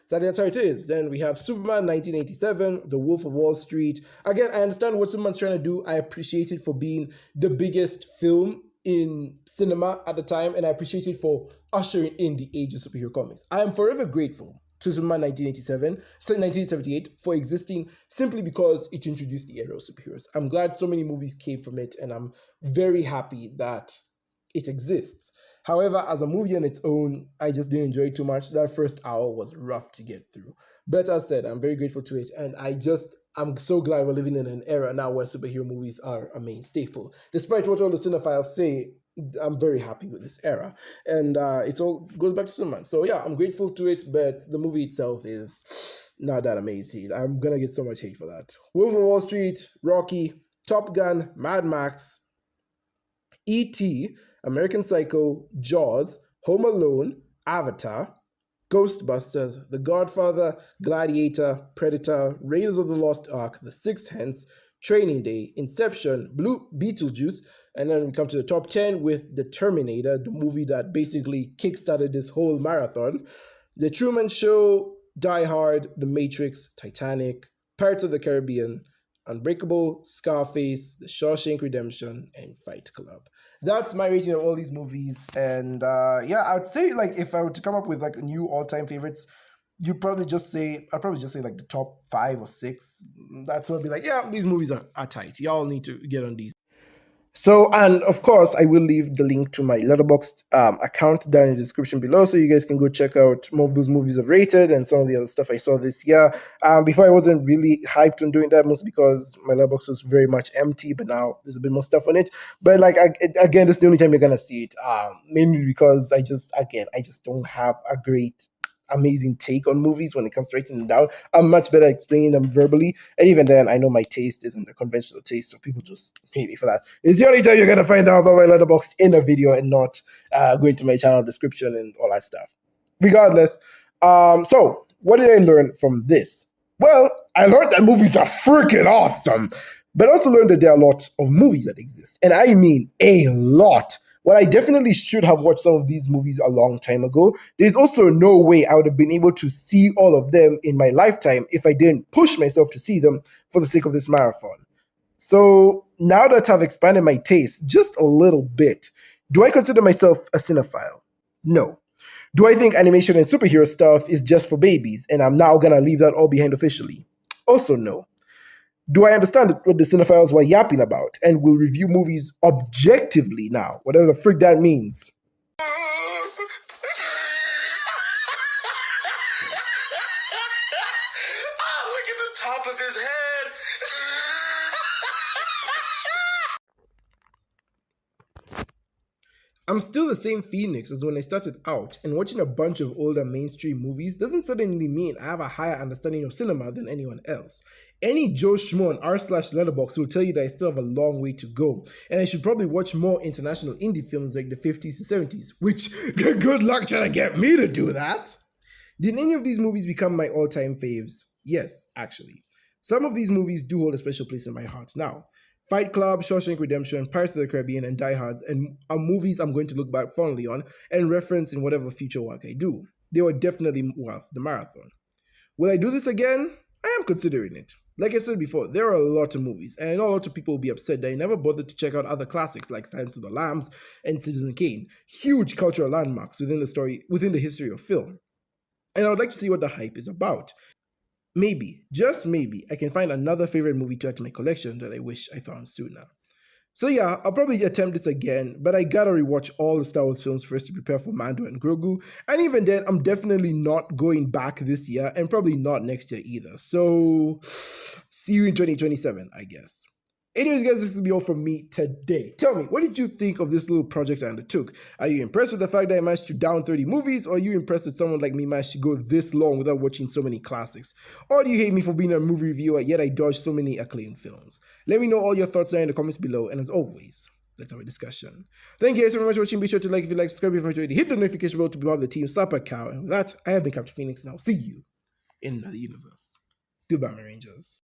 sadly that's how it is. Then we have Superman 1987, The Wolf of Wall Street. Again, I understand what Superman's trying to do. I appreciate it for being the biggest film in cinema at the time, and I appreciate it for ushering in the age of superhero comics. I am forever grateful to Superman 1978 for existing simply because it introduced the era of superheroes. I'm glad so many movies came from it, and I'm very happy that it exists. However, as a movie on its own, I just didn't enjoy it too much. That first hour was rough to get through. But as said, I'm very grateful to it, and I'm so glad we're living in an era now where superhero movies are a main staple. Despite what all the cinephiles say, I'm very happy with this era, and it all goes back to Superman. So yeah, I'm grateful to it, but the movie itself is not that amazing. I'm gonna get so much hate for that. Wolf of Wall Street, Rocky, Top Gun, Mad Max, E.T., American Psycho, Jaws, Home Alone, Avatar, Ghostbusters, The Godfather, Gladiator, Predator, Raiders of the Lost Ark, The Sixth Sense, Training Day, Inception, Beetlejuice, and then we come to the top 10 with The Terminator, the movie that basically kickstarted this whole marathon, The Truman Show, Die Hard, The Matrix, Titanic, Pirates of the Caribbean, Unbreakable, Scarface, The Shawshank Redemption, and Fight Club. That's my rating of all these movies. And I would say, like, if I were to come up with like new all-time favorites, I'd probably just say like the top 5 or 6. That's what I'd be like, yeah, these movies are tight. Y'all need to get on these. So, and of course, I will leave the link to my Letterboxd account down in the description below, so you guys can go check out more of those movies I've rated and some of the other stuff I saw this year. Before I wasn't really hyped on doing that, mostly because my Letterboxd was very much empty, but now there's a bit more stuff on it. But like, again, this is the only time you're gonna see it, mainly because I just don't have a great amazing take on movies when it comes to writing them down. I'm much better at explaining them verbally. And even then, I know my taste isn't a conventional taste, so people just hate me for that. It's the only time you're going to find out about my letterbox in a video and not going to my channel description and all that stuff. Regardless, so what did I learn from this? Well, I learned that movies are freaking awesome, but I also learned that there are lots of movies that exist. And I mean a lot. While I definitely should have watched some of these movies a long time ago, there's also no way I would have been able to see all of them in my lifetime if I didn't push myself to see them for the sake of this marathon. So now that I've expanded my taste just a little bit, do I consider myself a cinephile? No. Do I think animation and superhero stuff is just for babies and I'm now gonna leave that all behind officially? Also no. Do I understand what the cinephiles were yapping about and will review movies objectively now, whatever the frick that means? Look at the top of his head. I'm still the same Phoenix as when I started out, and watching a bunch of older mainstream movies doesn't suddenly mean I have a higher understanding of cinema than anyone else. Any Joe Schmo on r/letterbox will tell you that I still have a long way to go, and I should probably watch more international indie films like the 50s to 70s, which, good luck trying to get me to do that. Did any of these movies become my all-time faves? Yes, actually. Some of these movies do hold a special place in my heart now. Fight Club, Shawshank Redemption, Pirates of the Caribbean, and Die Hard are movies I'm going to look back fondly on and reference in whatever future work I do. They were definitely worth the marathon. Will I do this again? I am considering it. Like I said before, there are a lot of movies, and I know a lot of people will be upset that I never bothered to check out other classics like Silence of the Lambs and Citizen Kane, huge cultural landmarks within the history of film. And I would like to see what the hype is about. Maybe, just maybe, I can find another favorite movie to add to my collection that I wish I found sooner. So yeah, I'll probably attempt this again, but I gotta rewatch all the Star Wars films first to prepare for Mando and Grogu, and even then, I'm definitely not going back this year, and probably not next year either. So, see you in 2027, I guess. Anyways, guys, this will be all from me today. Tell me, what did you think of this little project I undertook? Are you impressed with the fact that I managed to down 30 movies, or are you impressed that someone like me managed to go this long without watching so many classics? Or do you hate me for being a movie reviewer, yet I dodged so many acclaimed films? Let me know all your thoughts down in the comments below, and as always, let's have a discussion. Thank you guys so much for watching. Be sure to like if you like, subscribe if you enjoyed, hit the notification bell to be part of the team Supper Cow. And with that, I have been Captain Phoenix, and I'll see you in another universe. Goodbye, my Rangers.